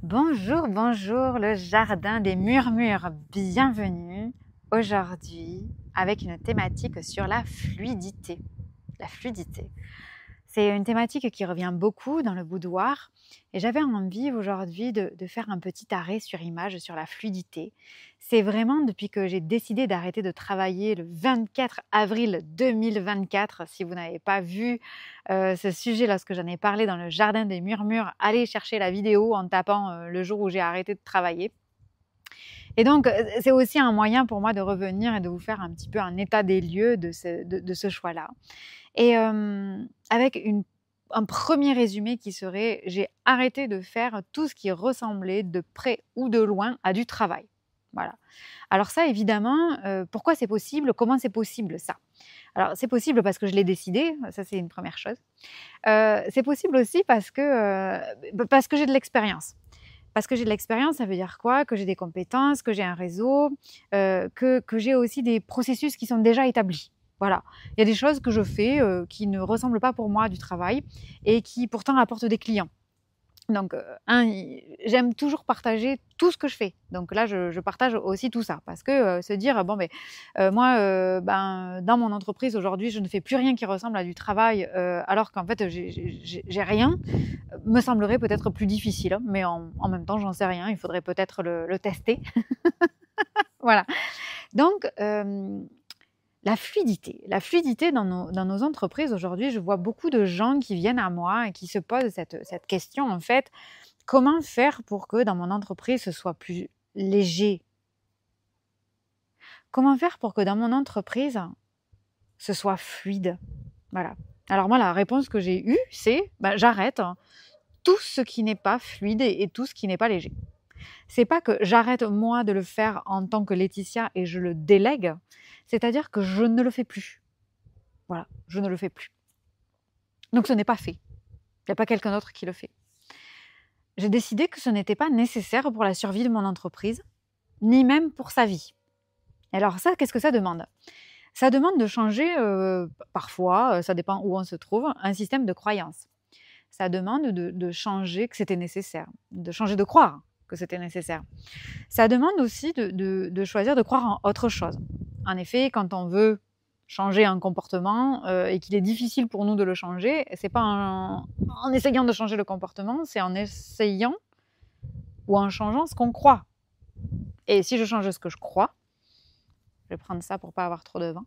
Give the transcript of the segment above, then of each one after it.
Bonjour, bonjour, le jardin des murmures. Bienvenue aujourd'hui avec une thématique sur la fluidité. La fluidité. C'est une thématique qui revient beaucoup dans le boudoir et j'avais envie aujourd'hui de faire un petit arrêt sur image sur la fluidité. C'est vraiment depuis que j'ai décidé d'arrêter de travailler le 24 avril 2024. Si vous n'avez pas vu ce sujet lorsque j'en ai parlé dans le jardin des murmures, allez chercher la vidéo en tapant le jour où j'ai arrêté de travailler. Et donc, c'est aussi un moyen pour moi de revenir et de vous faire un petit peu un état des lieux de ce choix-là. Et avec un premier résumé qui serait: j'ai arrêté de faire tout ce qui ressemblait de près ou de loin à du travail. Voilà. Alors ça, évidemment, pourquoi c'est possible? Comment c'est possible ça? Alors c'est possible parce que je l'ai décidé, ça c'est une première chose. C'est possible aussi parce que j'ai de l'expérience. Parce que j'ai de l'expérience, ça veut dire quoi? Que j'ai des compétences, que j'ai un réseau, que j'ai aussi des processus qui sont déjà établis. Voilà. Il y a des choses que je fais qui ne ressemblent pas pour moi à du travail et qui pourtant apportent des clients. Donc, j'aime toujours partager tout ce que je fais. Donc là, je partage aussi tout ça parce que se dire, bon, moi, dans mon entreprise aujourd'hui, je ne fais plus rien qui ressemble à du travail, alors qu'en fait, j'ai rien, me semblerait peut-être plus difficile. Hein, mais en même temps, j'en sais rien. Il faudrait peut-être le tester. Voilà. Donc, la fluidité dans nos entreprises aujourd'hui, je vois beaucoup de gens qui viennent à moi et qui se posent cette question en fait: comment faire pour que dans mon entreprise ce soit plus léger? Comment faire pour que dans mon entreprise ce soit fluide? Voilà. Alors moi, la réponse que j'ai eue, c'est j'arrête tout ce qui n'est pas fluide et tout ce qui n'est pas léger. C'est pas que j'arrête moi de le faire en tant que Laetitia et je le délègue, c'est-à-dire que je ne le fais plus. Voilà, je ne le fais plus. Donc ce n'est pas fait. Il n'y a pas quelqu'un d'autre qui le fait. J'ai décidé que ce n'était pas nécessaire pour la survie de mon entreprise, ni même pour sa vie. Alors ça, qu'est-ce que ça demande? Ça demande de changer, parfois, ça dépend où on se trouve, un système de croyance. Ça demande de changer que c'était nécessaire, de changer de croire que c'était nécessaire. Ça demande aussi de choisir de croire en autre chose. En effet, quand on veut changer un comportement et qu'il est difficile pour nous de le changer, c'est pas en essayant de changer le comportement, c'est en essayant ou en changeant ce qu'on croit. Et si je change ce que je crois, je vais prendre ça pour pas avoir trop de vent.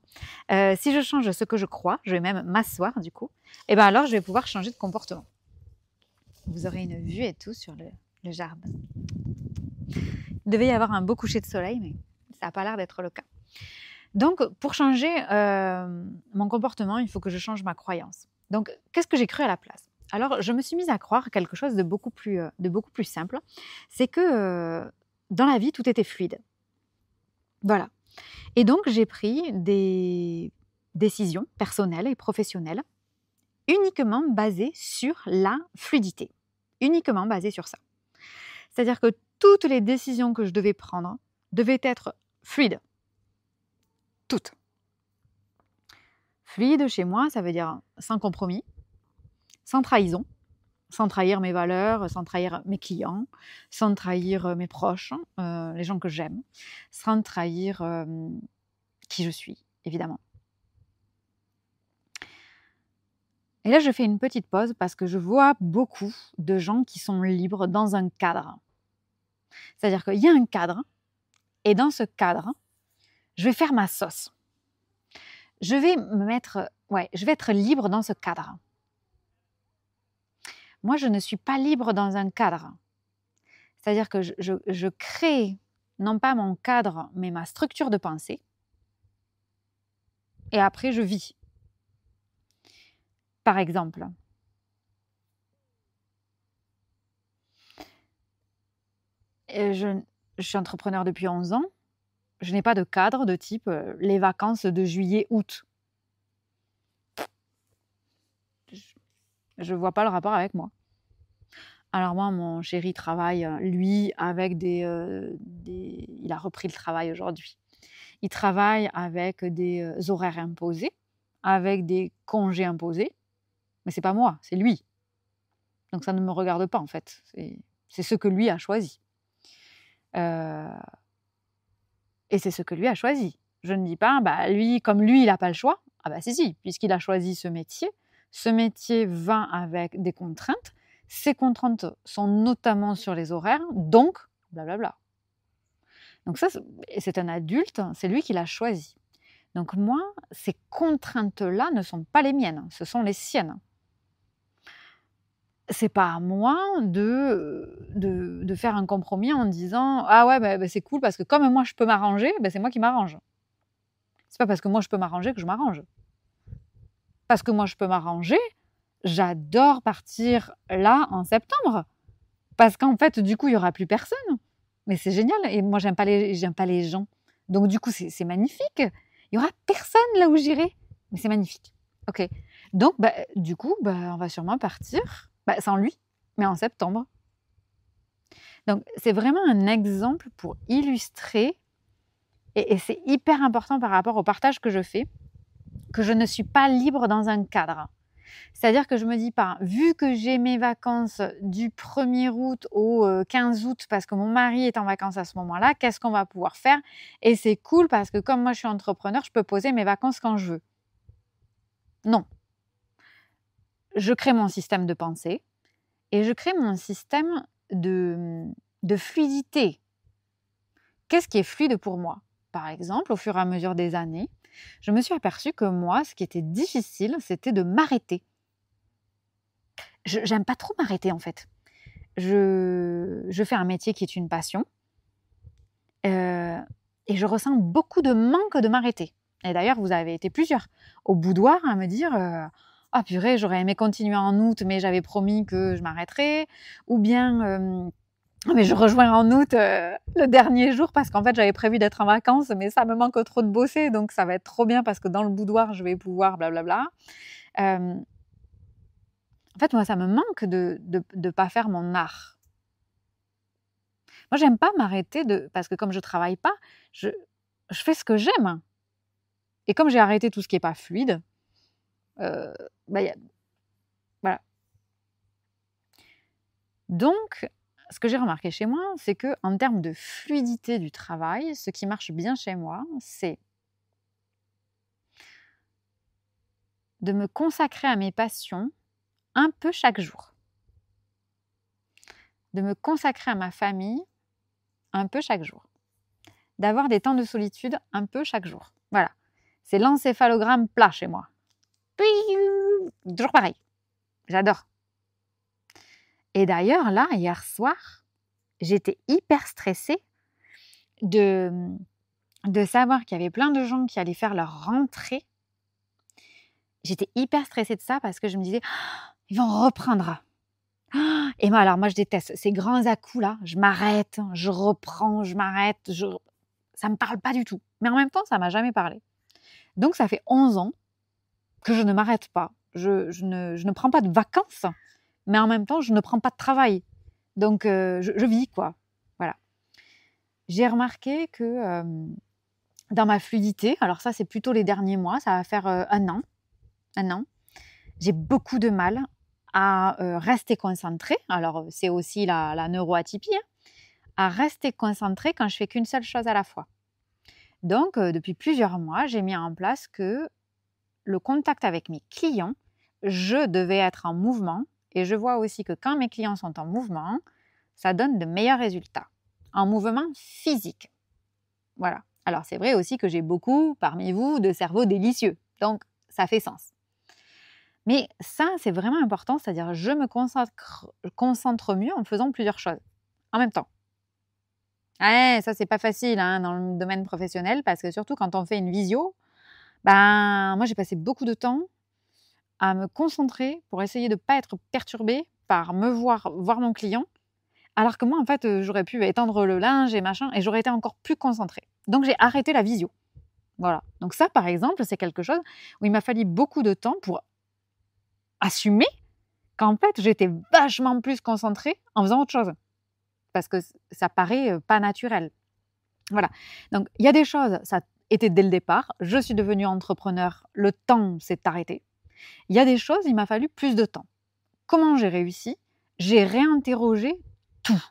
Si je change ce que je crois, je vais même m'asseoir du coup, et ben alors je vais pouvoir changer de comportement. Vous aurez une vue et tout sur le jardin. Il devait y avoir un beau coucher de soleil, mais ça n'a pas l'air d'être le cas. Donc, pour changer mon comportement, il faut que je change ma croyance. Donc, qu'est-ce que j'ai cru à la place? Alors, je me suis mise à croire quelque chose de beaucoup plus simple. C'est que dans la vie, tout était fluide. Voilà. Et donc, j'ai pris des décisions personnelles et professionnelles uniquement basées sur la fluidité. Uniquement basées sur ça. C'est-à-dire que toutes les décisions que je devais prendre devaient être fluides. Toutes. Fluide chez moi, ça veut dire sans compromis, sans trahison, sans trahir mes valeurs, sans trahir mes clients, sans trahir mes proches, les gens que j'aime, sans trahir qui je suis, évidemment. Et là, je fais une petite pause parce que je vois beaucoup de gens qui sont libres dans un cadre. C'est-à-dire qu'il y a un cadre, et dans ce cadre, je vais faire ma sauce. Je vais être libre dans ce cadre. Moi, je ne suis pas libre dans un cadre. C'est-à-dire que je crée, non pas mon cadre, mais ma structure de pensée. Et après, je vis. Par exemple, je suis entrepreneur depuis 11 ans. Je n'ai pas de cadre de type les vacances de juillet-août. Je ne vois pas le rapport avec moi. Alors moi, mon chéri travaille, lui, avec il a repris le travail aujourd'hui. Il travaille avec des horaires imposés, avec des congés imposés. Mais c'est pas moi, c'est lui. Donc ça ne me regarde pas en fait. C'est ce que lui a choisi. Et c'est ce que lui a choisi. Je ne dis pas, lui, comme lui, il n'a pas le choix. Ah bah si, puisqu'il a choisi ce métier va avec des contraintes. Ces contraintes sont notamment sur les horaires, donc blablabla. Donc ça, c'est un adulte, c'est lui qui l'a choisi. Donc moi, ces contraintes-là ne sont pas les miennes, ce sont les siennes. C'est pas à moi de faire un compromis en disant « Ah ouais, c'est cool parce que comme moi je peux m'arranger, c'est moi qui m'arrange. » C'est pas parce que moi je peux m'arranger que je m'arrange. Parce que moi je peux m'arranger, j'adore partir là en septembre. Parce qu'en fait, du coup, il n'y aura plus personne. Mais c'est génial. Et moi, j'aime pas les gens. Donc, du coup, c'est magnifique. Il n'y aura personne là où j'irai. Mais c'est magnifique. OK. Donc, du coup, on va sûrement partir, sans lui, mais en septembre. Donc, c'est vraiment un exemple pour illustrer, et c'est hyper important par rapport au partage que je fais, que je ne suis pas libre dans un cadre. C'est-à-dire que je me dis pas, vu que j'ai mes vacances du 1er août au 15 août parce que mon mari est en vacances à ce moment-là, qu'est-ce qu'on va pouvoir faire? Et c'est cool parce que comme moi je suis entrepreneur, je peux poser mes vacances quand je veux. Non. Je crée mon système de pensée et je crée mon système de fluidité. Qu'est-ce qui est fluide pour moi? Par exemple, au fur et à mesure des années, je me suis aperçue que moi, ce qui était difficile, c'était de m'arrêter. J'aime pas trop m'arrêter en fait. Je fais un métier qui est une passion et je ressens beaucoup de manque de m'arrêter. Et d'ailleurs, vous avez été plusieurs au boudoir à me dire « Ah purée, j'aurais aimé continuer en août, mais j'avais promis que je m'arrêterais. » Ou bien mais je rejoins en août le dernier jour parce qu'en fait, j'avais prévu d'être en vacances, mais ça me manque trop de bosser, donc ça va être trop bien parce que dans le boudoir, je vais pouvoir blablabla. En fait, moi, ça me manque de pas faire mon art. Moi, j'aime pas m'arrêter parce que comme je travaille pas, je fais ce que j'aime. Et comme j'ai arrêté tout ce qui est pas fluide, voilà. Donc, ce que j'ai remarqué chez moi, c'est que en termes de fluidité du travail, ce qui marche bien chez moi, c'est de me consacrer à mes passions un peu chaque jour. De me consacrer à ma famille un peu chaque jour. D'avoir des temps de solitude un peu chaque jour. Voilà. C'est l'encéphalogramme plat chez moi. Toujours pareil. J'adore. Et d'ailleurs, là, hier soir, j'étais hyper stressée de savoir qu'il y avait plein de gens qui allaient faire leur rentrée. J'étais hyper stressée de ça parce que je me disais « Ils vont reprendre ». Et moi, je déteste ces grands à-coups là. Je m'arrête, je reprends, je m'arrête. Ça ne me parle pas du tout. Mais en même temps, ça ne m'a jamais parlé. Donc, ça fait 11 ans que je ne m'arrête pas. Je ne prends pas de vacances, mais en même temps, je ne prends pas de travail. Donc, je vis, quoi. Voilà. J'ai remarqué que dans ma fluidité, alors ça, c'est plutôt les derniers mois, ça va faire un an, j'ai beaucoup de mal à rester concentrée. Alors, c'est aussi la neuroatypie, à rester concentrée quand je fais qu'une seule chose à la fois. Donc, depuis plusieurs mois, j'ai mis en place que le contact avec mes clients, je devais être en mouvement. Et je vois aussi que quand mes clients sont en mouvement, ça donne de meilleurs résultats. En mouvement physique. Voilà. Alors, c'est vrai aussi que j'ai beaucoup, parmi vous, de cerveaux délicieux. Donc, ça fait sens. Mais ça, c'est vraiment important, c'est-à-dire je me concentre mieux en faisant plusieurs choses en même temps. Ouais, ça, c'est pas facile dans le domaine professionnel parce que surtout quand on fait une visio, moi, j'ai passé beaucoup de temps à me concentrer pour essayer de ne pas être perturbée par voir mon client, alors que moi, en fait, j'aurais pu étendre le linge et machin, et j'aurais été encore plus concentrée. Donc, j'ai arrêté la visio. Voilà. Donc ça, par exemple, c'est quelque chose où il m'a fallu beaucoup de temps pour assumer qu'en fait, j'étais vachement plus concentrée en faisant autre chose. Parce que ça paraît pas naturel. Voilà. Donc, il y a des choses, ça était dès le départ. Je suis devenue entrepreneur, le temps s'est arrêté. Il y a des choses, il m'a fallu plus de temps. Comment j'ai réussi? J'ai réinterrogé tout.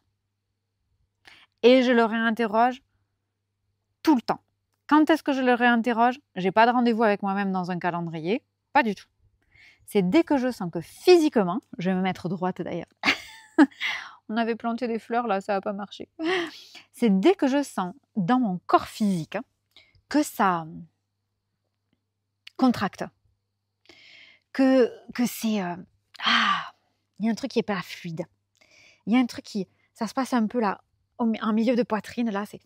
Et je le réinterroge tout le temps. Quand est-ce que je le réinterroge? J'ai pas de rendez-vous avec moi-même dans un calendrier, pas du tout. C'est dès que je sens que physiquement, je vais me mettre droite d'ailleurs. On avait planté des fleurs là, ça n'a pas marché. C'est dès que je sens dans mon corps physique que ça contracte, que c'est il y a un truc qui est pas fluide. Il y a un truc ça se passe un peu là, en milieu de poitrine là, c'est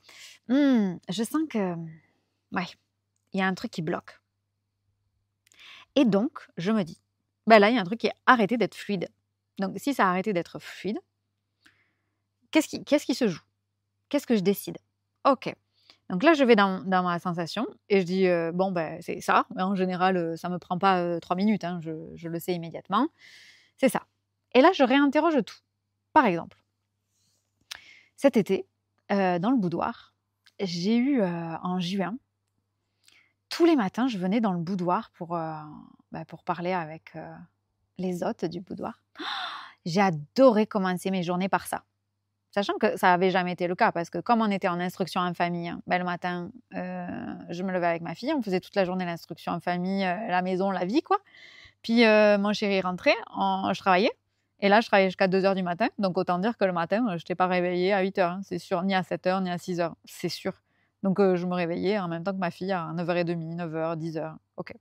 je sens que ouais, il y a un truc qui bloque. Et donc je me dis là il y a un truc qui a arrêté d'être fluide. Donc si ça a arrêté d'être fluide, qu'est-ce qui se joue? Qu'est-ce que je décide? OK. Donc là, je vais dans ma sensation et je dis c'est ça. Mais en général, ça me prend pas 3 minutes, hein, je le sais immédiatement. C'est ça. Et là, je réinterroge tout. Par exemple, cet été, dans le boudoir, j'ai eu en juin, tous les matins, je venais dans le boudoir pour parler avec les hôtes du boudoir. J'ai adoré commencer mes journées par ça. Sachant que ça n'avait jamais été le cas, parce que comme on était en instruction en famille, le matin, je me levais avec ma fille, on faisait toute la journée l'instruction en famille, la maison, la vie, quoi. Puis mon chéri rentrait, je travaillais, et là, je travaillais jusqu'à 2h du matin, donc autant dire que le matin, je n'étais pas réveillée à 8h, hein, c'est sûr, ni à 7h, ni à 6h, c'est sûr. Donc je me réveillais en même temps que ma fille à 9h30, 9h, 10h, ok.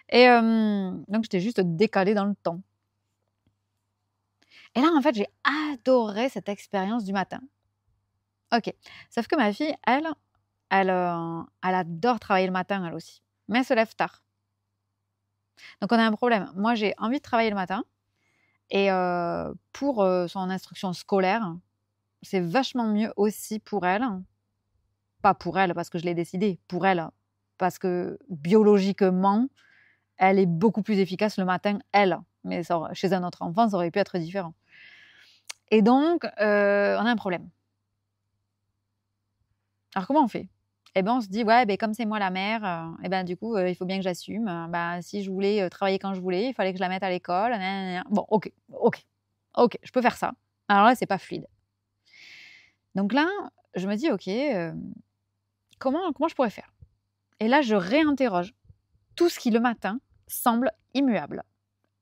Et donc j'étais juste décalée dans le temps. Et là, en fait, j'ai adoré cette expérience du matin. Ok. Sauf que ma fille, elle adore travailler le matin, elle aussi. Mais elle se lève tard. Donc, on a un problème. Moi, j'ai envie de travailler le matin. Et pour son instruction scolaire, c'est vachement mieux aussi pour elle. Pas pour elle, parce que je l'ai décidé. Pour elle, parce que biologiquement, elle est beaucoup plus efficace le matin, elle. Mais chez un autre enfant, ça aurait pu être différent. Et donc, on a un problème. Alors, comment on fait? Eh bien, on se dit, comme c'est moi la mère, du coup, il faut bien que j'assume. Si je voulais travailler quand je voulais, il fallait que je la mette à l'école. Bon, ok, je peux faire ça. Alors là, c'est pas fluide. Donc là, je me dis, ok, comment je pourrais faire? Et là, je réinterroge tout ce qui, le matin, semble immuable.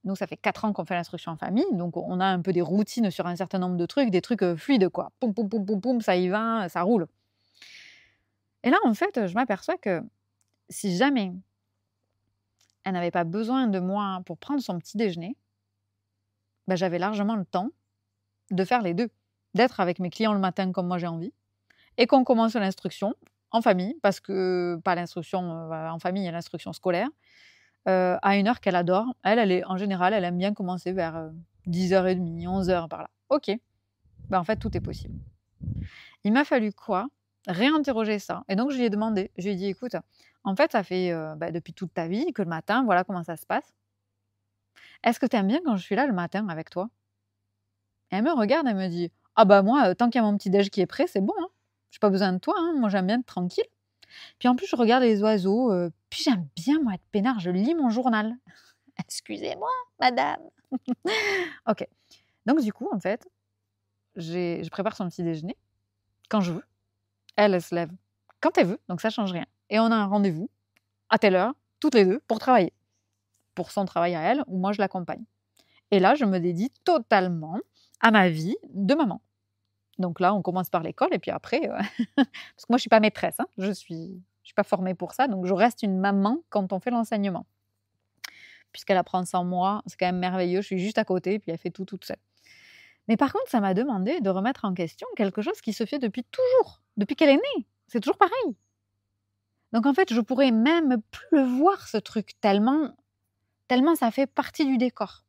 Nous, ça fait 4 ans qu'on fait l'instruction en famille, donc on a un peu des routines sur un certain nombre de trucs, des trucs fluides, quoi. Poum, poum, poum, poum, poum, ça y va, ça roule. Et là, en fait, je m'aperçois que si jamais elle n'avait pas besoin de moi pour prendre son petit déjeuner, j'avais largement le temps de faire les deux. D'être avec mes clients le matin comme moi j'ai envie, et qu'on commence l'instruction en famille, parce que, pas l'instruction en famille, l'instruction scolaire, à une heure qu'elle adore. Elle est, en général, elle aime bien commencer vers 10h30, 11h par là. Ok, en fait, tout est possible. Il m'a fallu quoi? Réinterroger ça. Et donc, je lui ai demandé, je lui ai dit, écoute, en fait, ça fait depuis toute ta vie que le matin, voilà comment ça se passe. Est-ce que tu aimes bien quand je suis là le matin avec toi? Et elle me regarde, elle me dit, moi, tant qu'il y a mon petit déj qui est prêt, c'est bon, hein. J'ai pas besoin de toi, hein. Moi j'aime bien être tranquille. Puis en plus, je regarde les oiseaux, puis j'aime bien, moi, être peinard, je lis mon journal. Excusez-moi, madame. Ok. Donc du coup, en fait, je prépare son petit déjeuner quand je veux. Elle se lève quand elle veut, donc ça change rien. Et on a un rendez-vous à telle heure, toutes les deux, pour travailler. Pour son travail à elle, ou moi je l'accompagne. Et là, je me dédie totalement à ma vie de maman. Donc là, on commence par l'école, et puis après, parce que moi je suis pas maîtresse, hein, je suis pas formée pour ça, donc je reste une maman quand on fait l'enseignement. Puisqu'elle apprend sans moi, c'est quand même merveilleux, je suis juste à côté, puis elle fait tout toute seule. Mais par contre, ça m'a demandé de remettre en question quelque chose qui se fait depuis toujours, depuis qu'elle est née. C'est toujours pareil. Donc en fait, je pourrais même plus le voir, ce truc, tellement ça fait partie du décor.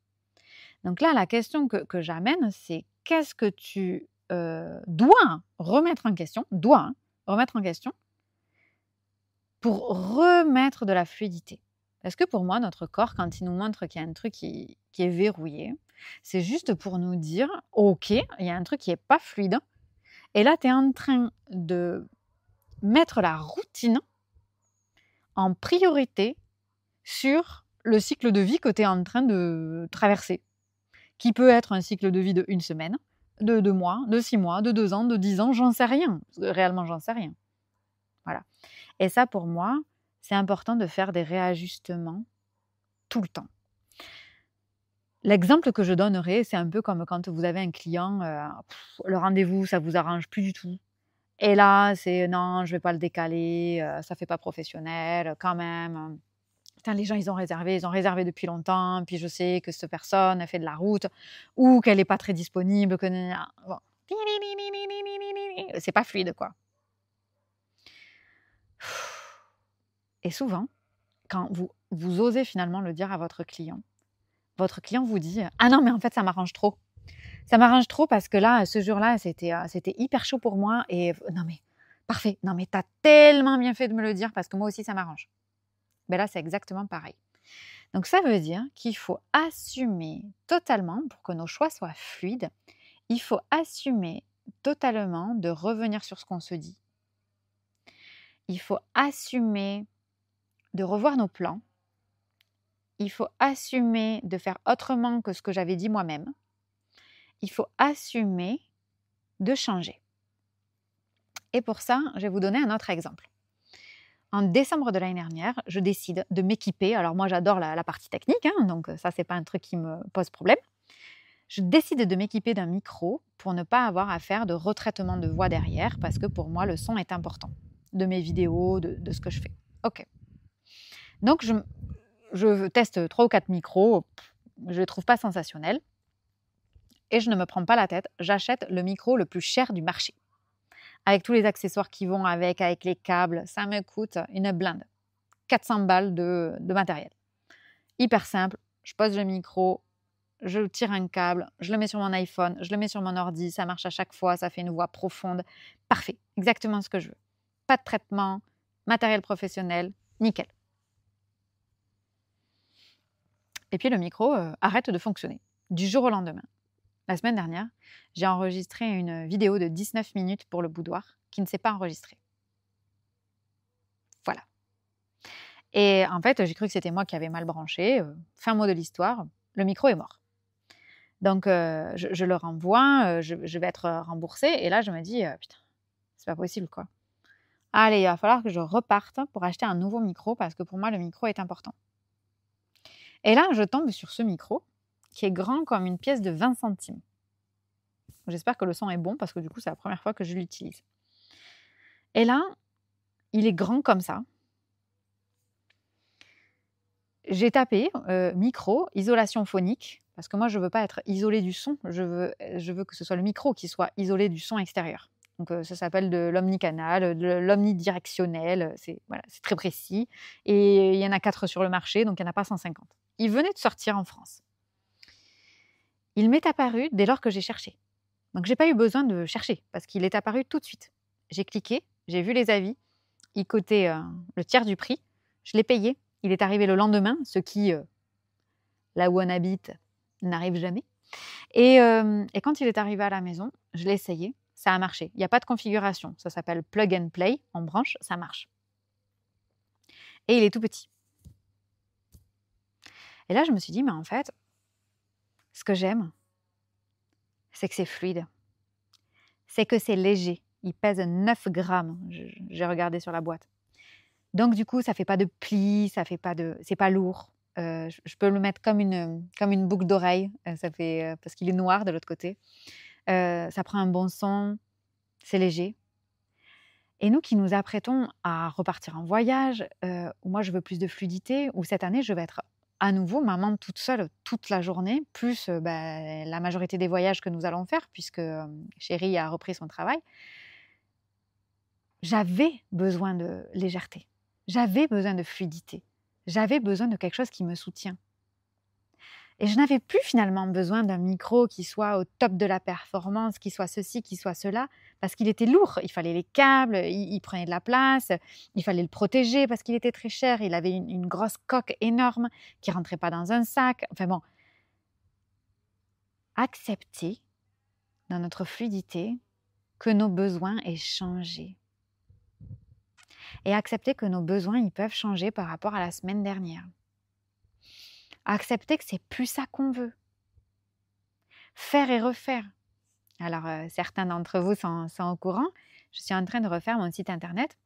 Donc là, la question que j'amène, c'est qu'est-ce que tu dois remettre en question pour remettre de la fluidité. Parce que pour moi, notre corps, quand il nous montre qu'il y a un truc qui est verrouillé, c'est juste pour nous dire, ok, il y a un truc qui n'est pas fluide. Et là, tu es en train de mettre la routine en priorité sur le cycle de vie que tu es en train de traverser, qui peut être un cycle de vie de 1 semaine, de 2 mois, de 6 mois, de 2 ans, de 10 ans, j'en sais rien. Réellement, j'en sais rien. Voilà. Et ça, pour moi, c'est important de faire des réajustements tout le temps. L'exemple que je donnerais, c'est un peu comme quand vous avez un client, le rendez-vous, ça vous arrange plus du tout. Et là, c'est: «Non, je vais pas le décaler, ça fait pas professionnel, quand même. Putain, les gens, ils ont réservé depuis longtemps, puis je sais que cette personne, elle fait de la route ou qu'elle est pas très disponible, que nin nin bon. C'est pas fluide, quoi. Et souvent, quand vous osez finalement le dire à votre client vous dit: «Ah non, mais en fait, ça m'arrange trop. Ça m'arrange trop parce que là, ce jour-là, c'était hyper chaud pour moi et non mais parfait. Non mais tu as tellement bien fait de me le dire parce que moi aussi ça m'arrange». Ben là, c'est exactement pareil. Donc ça veut dire qu'il faut assumer totalement pour que nos choix soient fluides, il faut assumer totalement de revenir sur ce qu'on se dit. Il faut assumer de revoir nos plans. Il faut assumer de faire autrement que ce que j'avais dit moi-même. Il faut assumer de changer. Et pour ça, je vais vous donner un autre exemple. En décembre de l'année dernière, je décide de m'équiper. Alors moi, j'adore la partie technique, hein, donc ça, c'est pas un truc qui me pose problème. Je décide de m'équiper d'un micro pour ne pas avoir à faire de retraitement de voix derrière, parce que pour moi, le son est important, de mes vidéos, de ce que je fais. Ok. Donc, je teste 3 ou 4 micros, je ne les trouve pas sensationnels, et je ne me prends pas la tête, j'achète le micro le plus cher du marché. Avec tous les accessoires qui vont avec les câbles, ça me coûte une blinde. 400 balles de matériel. Hyper simple, je pose le micro, je tire un câble, je le mets sur mon iPhone, je le mets sur mon ordi, ça marche à chaque fois, ça fait une voix profonde. Parfait, exactement ce que je veux. Pas de traitement, matériel professionnel, nickel. Et puis le micro arrête de fonctionner du jour au lendemain. La semaine dernière, j'ai enregistré une vidéo de 19 minutes pour le boudoir qui ne s'est pas enregistrée. Voilà. Et en fait, j'ai cru que c'était moi qui avais mal branché. Fin mot de l'histoire, le micro est mort. Donc, je le renvoie, je vais être remboursée. Et là, je me dis, putain, c'est pas possible, quoi. Allez, il va falloir que je reparte pour acheter un nouveau micro parce que pour moi, le micro est important. Et là, je tombe sur ce micro qui est grand comme une pièce de 20 centimes. J'espère que le son est bon parce que du coup, c'est la première fois que je l'utilise. Et là, il est grand comme ça. J'ai tapé micro, isolation phonique, parce que moi, je ne veux pas être isolée du son, je veux que ce soit le micro qui soit isolé du son extérieur. Donc, ça s'appelle de l'omnicanal, de l'omnidirectionnel, c'est très précis. Et il y en a 4 sur le marché, donc il n'y en a pas 150. Il venait de sortir en France. Il m'est apparu dès lors que j'ai cherché. Donc, je n'ai pas eu besoin de chercher, parce qu'il est apparu tout de suite. J'ai cliqué, j'ai vu les avis, il coûtait le tiers du prix, je l'ai payé. Il est arrivé le lendemain, ce qui, là où on habite, n'arrive jamais. Et quand il est arrivé à la maison, je l'ai essayé, ça a marché. Il n'y a pas de configuration, ça s'appelle plug and play, on branche, ça marche. Et il est tout petit. Et là, je me suis dit, mais en fait, ce que j'aime, c'est que c'est fluide. C'est que c'est léger. Il pèse 9 grammes, j'ai regardé sur la boîte. Donc du coup, ça fait pas de plis, c'est pas lourd. Je peux le mettre comme une boucle d'oreille, parce qu'il est noir de l'autre côté. Ça prend un bon son, c'est léger. Et nous qui nous apprêtons à repartir en voyage, où moi je veux plus de fluidité, où cette année je vais être à nouveau maman toute seule toute la journée, plus la majorité des voyages que nous allons faire, puisque chérie a repris son travail. J'avais besoin de légèreté. J'avais besoin de fluidité. J'avais besoin de quelque chose qui me soutient. Et je n'avais plus finalement besoin d'un micro qui soit au top de la performance, qui soit ceci, qui soit cela, parce qu'il était lourd. Il fallait les câbles, il prenait de la place, il fallait le protéger parce qu'il était très cher. Il avait une grosse coque énorme qui ne rentrait pas dans un sac. Enfin bon, accepter dans notre fluidité que nos besoins aient changé. Et accepter que nos besoins, ils peuvent changer par rapport à la semaine dernière. Accepter que c'est plus ça qu'on veut. Faire et refaire. Alors, certains d'entre vous sont au courant. Je suis en train de refaire mon site internet.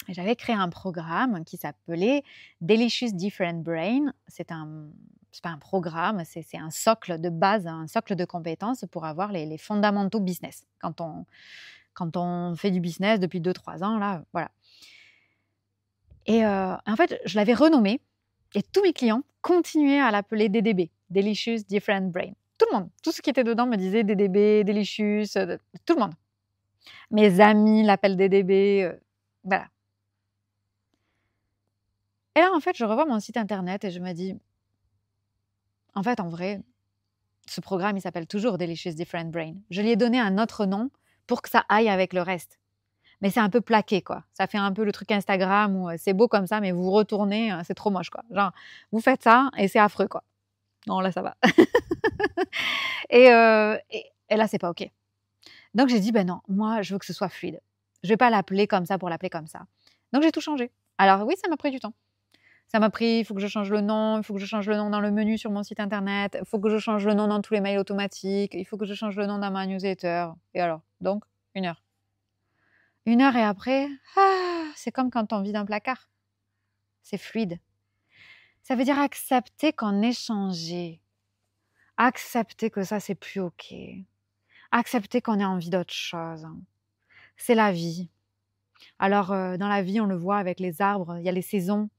Et j'avais créé un programme qui s'appelait Delicious Different Brain. C'est pas un programme, c'est un socle de base, un socle de compétences pour avoir les fondamentaux business. Quand on fait du business depuis 2-3 ans, là, voilà. Et en fait, je l'avais renommé et tous mes clients continuaient à l'appeler DDB, Delicious Different Brain. Tout le monde, tout ce qui était dedans me disait DDB, Delicious, tout le monde. Mes amis l'appellent DDB, voilà. Et là, en fait, je revois mon site internet et je me dis, en fait, en vrai, ce programme, il s'appelle toujours Delicious Different Brain. Je lui ai donné un autre nom pour que ça aille avec le reste. Mais c'est un peu plaqué, quoi. Ça fait un peu le truc Instagram où c'est beau comme ça, mais vous retournez, c'est trop moche, quoi. Genre, vous faites ça et c'est affreux, quoi. Non, là, ça va. et là, c'est pas OK. Donc, j'ai dit, ben non, moi, je veux que ce soit fluide. Je vais pas l'appeler comme ça pour l'appeler comme ça. Donc, j'ai tout changé. Alors, oui, ça m'a pris du temps. Ça m'a pris, il faut que je change le nom, il faut que je change le nom dans le menu sur mon site internet, il faut que je change le nom dans tous les mails automatiques, il faut que je change le nom dans ma newsletter. Et alors, donc, 1 heure. 1 heure et après, c'est comme quand on vide un placard. C'est fluide. Ça veut dire accepter qu'on ait changé. Accepter que ça, c'est plus OK. Accepter qu'on ait envie d'autre chose. C'est la vie. Alors, dans la vie, on le voit avec les arbres, il y a les saisons.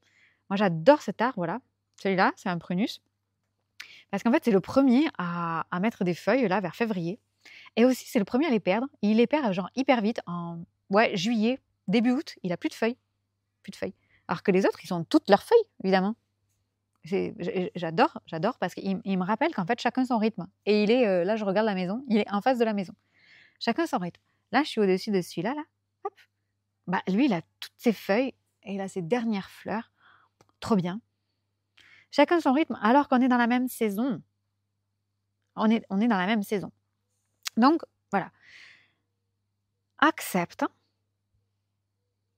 Moi, j'adore cet arbre, là. Celui-là, c'est un prunus. Parce qu'en fait, c'est le premier à mettre des feuilles, là, vers février. Et aussi, c'est le premier à les perdre. Il les perd, genre, hyper vite. En juillet, début août, il a plus de feuilles. Plus de feuilles. Alors que les autres, ils ont toutes leurs feuilles, évidemment. J'adore parce qu'il me rappelle qu'en fait, chacun son rythme. Et il est, là, je regarde la maison, il est en face de la maison. Chacun son rythme. Là, je suis au-dessus de celui-là, là. Hop. Bah, lui, il a toutes ses feuilles et il a ses dernières fleurs. Trop bien. Chacun son rythme, alors qu'on est dans la même saison. On est dans la même saison. Donc, voilà. Accepte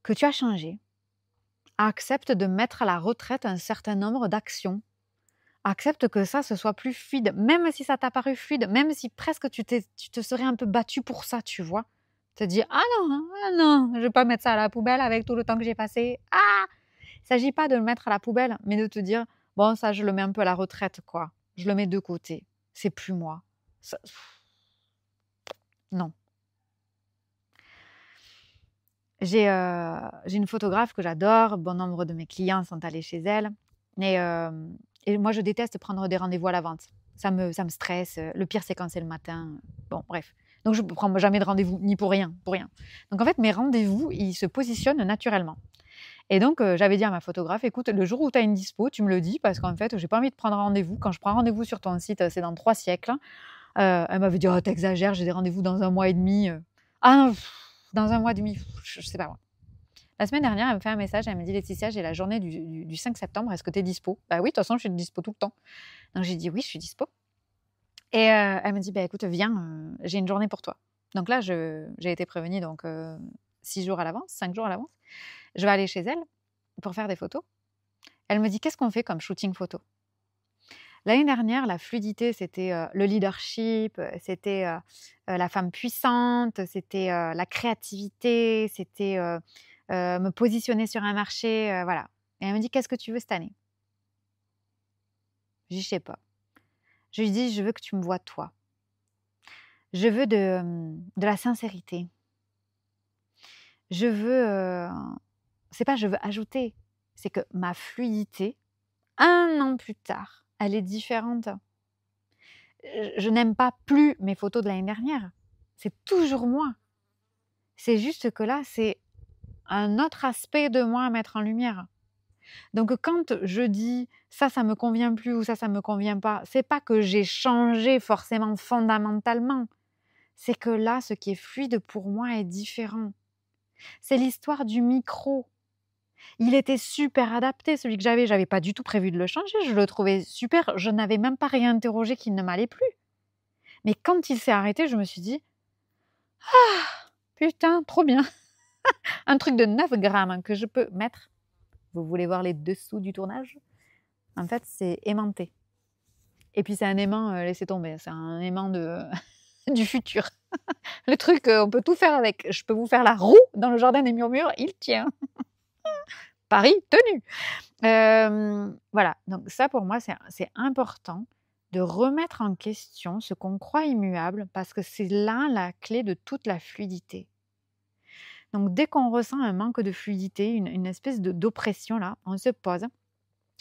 que tu as changé. Accepte de mettre à la retraite un certain nombre d'actions. Accepte que ça, ce soit plus fluide. Même si ça t'a paru fluide, même si presque tu te serais un peu battu pour ça, tu vois. Te dire, ah non, je ne vais pas mettre ça à la poubelle avec tout le temps que j'ai passé. Il ne s'agit pas de le mettre à la poubelle, mais de te dire, bon, ça, je le mets un peu à la retraite, quoi. Je le mets de côté. C'est plus moi. Ça... Non. J'ai une photographe que j'adore. Bon nombre de mes clients sont allés chez elle. Et moi, je déteste prendre des rendez-vous à l'avance. Ça me stresse. Le pire, c'est quand c'est le matin. Bon, bref. Donc, je ne prends jamais de rendez-vous, ni pour rien. Donc, en fait, mes rendez-vous, ils se positionnent naturellement. Et donc, j'avais dit à ma photographe, écoute, le jour où tu as une dispo, tu me le dis, parce qu'en fait, j'ai pas envie de prendre rendez-vous. Quand je prends rendez-vous sur ton site, c'est dans 3 siècles. Elle m'avait dit, oh, t'exagères, j'ai des rendez-vous dans 1 mois et demi. Ah non, dans 1 mois et demi, je sais pas moi. La semaine dernière, elle me fait un message, elle me dit, Laetitia, j'ai la journée du 5 septembre, est-ce que tu es dispo? Bah oui, de toute façon, je suis dispo tout le temps. Donc, j'ai dit, oui, je suis dispo. Et elle me dit, bah écoute, viens, j'ai une journée pour toi. Donc là, j'ai été prévenue, donc 6 jours à l'avance, 5 jours à l'avance. Je vais aller chez elle pour faire des photos. Elle me dit, qu'est-ce qu'on fait comme shooting photo? L'année dernière, la fluidité, c'était le leadership, c'était la femme puissante, c'était la créativité, c'était me positionner sur un marché, voilà. Et elle me dit, qu'est-ce que tu veux cette année? Je dis, je sais pas. Je lui dis, je veux que tu me vois toi. Je veux de la sincérité. Je veux... c'est pas je veux ajouter, c'est que ma fluidité, 1 an plus tard, elle est différente. Je n'aime pas plus mes photos de l'année dernière. C'est toujours moi. C'est juste que là, c'est un autre aspect de moi à mettre en lumière. Donc quand je dis ça me convient plus ou ça me convient pas, c'est pas que j'ai changé forcément fondamentalement. C'est que là, ce qui est fluide pour moi est différent. C'est l'histoire du micro. Il était super adapté, celui que j'avais pas du tout prévu de le changer, je le trouvais super, je n'avais même pas réinterrogé qu'il ne m'allait plus. Mais quand il s'est arrêté, je me suis dit, ah, putain, trop bien. Un truc de 9 grammes que je peux mettre. Vous voulez voir les dessous du tournage? En fait, c'est aimanté. Et puis c'est un aimant, laissez tomber, c'est un aimant de du futur. Le truc, on peut tout faire avec. Je peux vous faire la roue dans le jardin des murmures, il tient. Pari tenu. Voilà, donc ça pour moi, c'est important de remettre en question ce qu'on croit immuable parce que c'est là la clé de toute la fluidité. Donc dès qu'on ressent un manque de fluidité, une espèce d'oppression là, on se pose,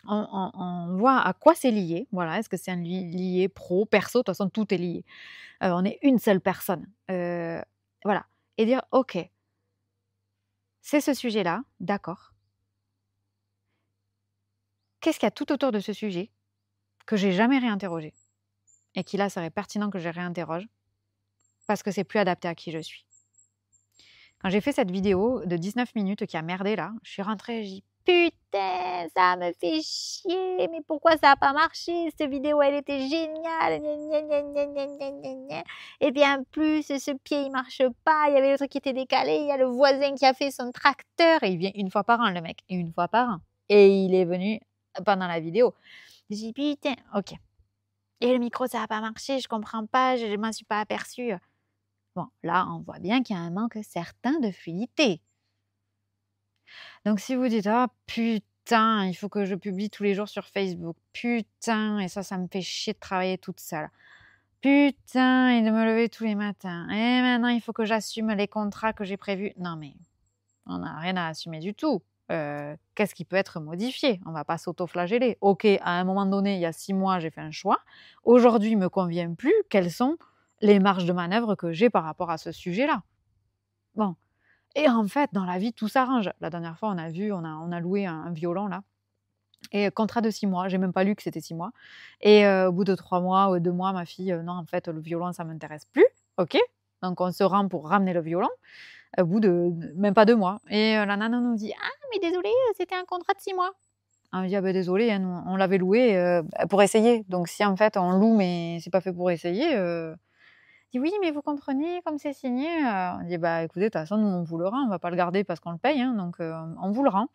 on voit à quoi c'est lié. Voilà, est-ce que c'est lié pro, perso? De toute façon, tout est lié. On est une seule personne. Voilà, et dire: «OK, c'est ce sujet-là, d'accord. Qu'est-ce qu'il y a tout autour de ce sujet que j'ai jamais réinterrogé et qui là serait pertinent que je réinterroge parce que c'est plus adapté à qui je suis». Quand j'ai fait cette vidéo de 19 minutes qui a merdé là, je suis rentrée, j'ai dit: «Putain, ça me fait chier, mais pourquoi ça a pas marché? Cette vidéo, elle était géniale, gna gna gna gna gna gna gna gna. Et puis en plus, ce pied, il marche pas, il y avait le truc qui était décalé, il y a le voisin qui a fait son tracteur» et il vient une fois par an le mec, une fois par an et il est venu pendant la vidéo. J'ai dit: «Putain, OK. Et le micro, ça a pas marché, je comprends pas, je m'en suis pas aperçue». Bon, là, on voit bien qu'il y a un manque certain de fluidité. Donc si vous dites: «Ah putain, il faut que je publie tous les jours sur Facebook. Putain, et ça me fait chier de travailler toute seule. Putain, et de me lever tous les matins. Et maintenant, il faut que j'assume les contrats que j'ai prévus». Non mais, on n'a rien à assumer du tout. Qu'est-ce qui peut être modifié? On va pas s'auto-flageller. OK, à un moment donné, il y a 6 mois, j'ai fait un choix. Aujourd'hui, il me convient plus. Quelles sont les marges de manœuvre que j'ai par rapport à ce sujet-là? Bon. Et en fait, dans la vie, tout s'arrange. La dernière fois, on a loué un violon là et contrat de 6 mois. J'ai même pas lu que c'était 6 mois et au bout de 3 mois ou 2 mois, ma fille: «Non, en fait, le violon, ça m'intéresse plus». OK, donc on se rend pour ramener le violon au bout de même pas 2 mois et la nana nous dit: «Ah mais désolé, c'était un contrat de 6 mois». On lui dit: «Ah bah désolé, hein, nous on l'avait loué, pour essayer, donc si en fait on loue mais c'est pas fait pour essayer, dit: «Oui, mais vous comprenez, comme c'est signé», on dit: «Bah, écoutez, de toute façon, nous, on vous le rend, on va pas le garder parce qu'on le paye, hein, donc on vous le rend».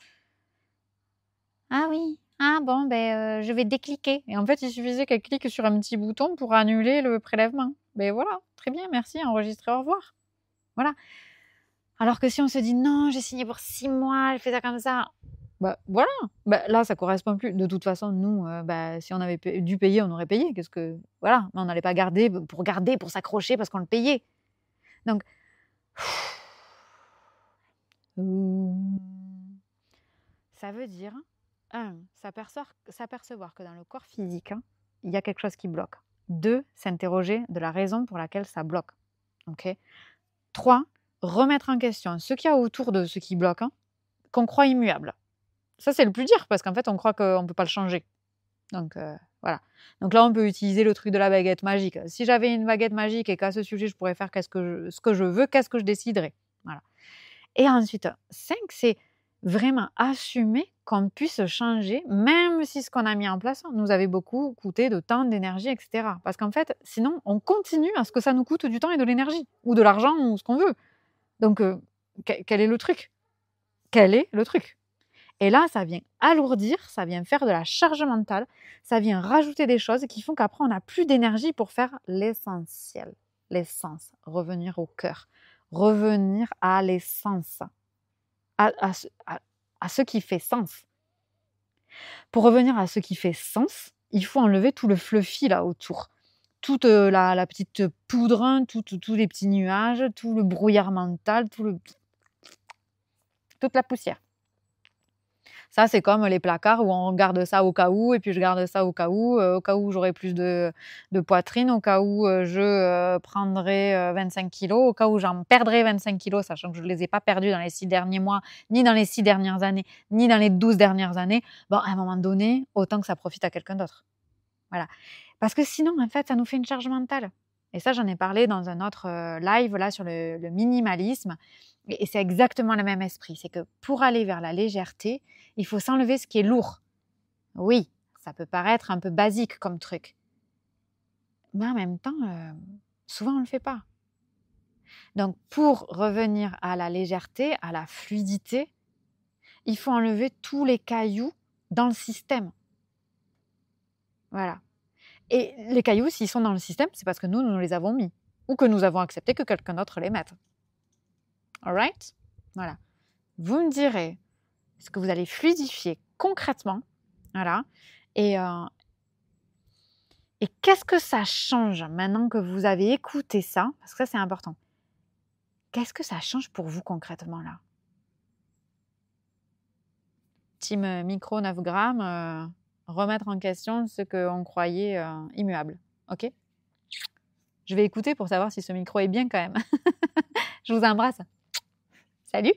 «Ah oui, ah bon, ben, je vais décliquer» et en fait, il suffisait qu'elle clique sur un petit bouton pour annuler le prélèvement. Beh, voilà, très bien, merci, enregistrer, au revoir. Voilà. Alors que si on se dit: «Non, j'ai signé pour 6 mois, j'ai fait ça comme ça», bah, voilà, bah, là, ça correspond plus. De toute façon, nous, bah, si on avait dû payer, on aurait payé. Qu'est-ce que voilà, mais on n'allait pas garder, pour s'accrocher parce qu'on le payait. Donc Mmh. Ça veut dire, 1, s'apercevoir que dans le corps physique, hein, il y a quelque chose qui bloque. 2, s'interroger de la raison pour laquelle ça bloque. OK? 3, remettre en question ce qu'il y a autour de ce qui bloque, hein, qu'on croit immuable. Ça, c'est le plus dur parce qu'en fait, on croit qu'on ne peut pas le changer. Donc voilà. Donc là, on peut utiliser le truc de la baguette magique. Si j'avais une baguette magique et qu'à ce sujet, je pourrais faire ce que je veux, qu'est-ce que je déciderais? Voilà. Et ensuite, 5, c'est vraiment assumer qu'on puisse changer, même si ce qu'on a mis en place nous avait beaucoup coûté de temps, d'énergie, et cetera. Parce qu'en fait, sinon, on continue à ce que ça nous coûte du temps et de l'énergie, ou de l'argent, ou ce qu'on veut. Donc, quel est le truc? Quel est le truc? Et là, ça vient alourdir, ça vient faire de la charge mentale, ça vient rajouter des choses qui font qu'après, on n'a plus d'énergie pour faire l'essentiel, l'essence, revenir au cœur, revenir à l'essence, à ce qui fait sens. Pour revenir à ce qui fait sens, il faut enlever tout le fluffy là autour, toute la petite poudre, hein, tous les petits nuages, tout le brouillard mental, toute la poussière. Ça, c'est comme les placards où on garde ça au cas où, et puis je garde ça au cas où j'aurai plus de poitrine, au cas où je prendrai 25 kilos, au cas où j'en perdrai 25 kilos, sachant que je ne les ai pas perdus dans les 6 derniers mois, ni dans les 6 dernières années, ni dans les 12 dernières années. Bon, à un moment donné, autant que ça profite à quelqu'un d'autre. Voilà. Parce que sinon, en fait, ça nous fait une charge mentale. Et ça, j'en ai parlé dans un autre live là sur le minimalisme. Et c'est exactement le même esprit. C'est que pour aller vers la légèreté, il faut s'enlever ce qui est lourd. Oui, ça peut paraître un peu basique comme truc. Mais en même temps, souvent on ne le fait pas. Donc pour revenir à la légèreté, à la fluidité, il faut enlever tous les cailloux dans le système. Voilà. Et les cailloux, s'ils sont dans le système, c'est parce que nous les avons mis. ou que nous avons accepté que quelqu'un d'autre les mette. Alright? Voilà. Vous me direz ce que vous allez fluidifier concrètement. Voilà. Et qu'est-ce que ça change maintenant que vous avez écouté ça? Parce que ça, c'est important. Qu'est-ce que ça change pour vous concrètement là? Team micro 9 grammes, remettre en question ce qu'on croyait immuable. Ok? Je vais écouter pour savoir si ce micro est bien quand même. Je vous embrasse. Salut!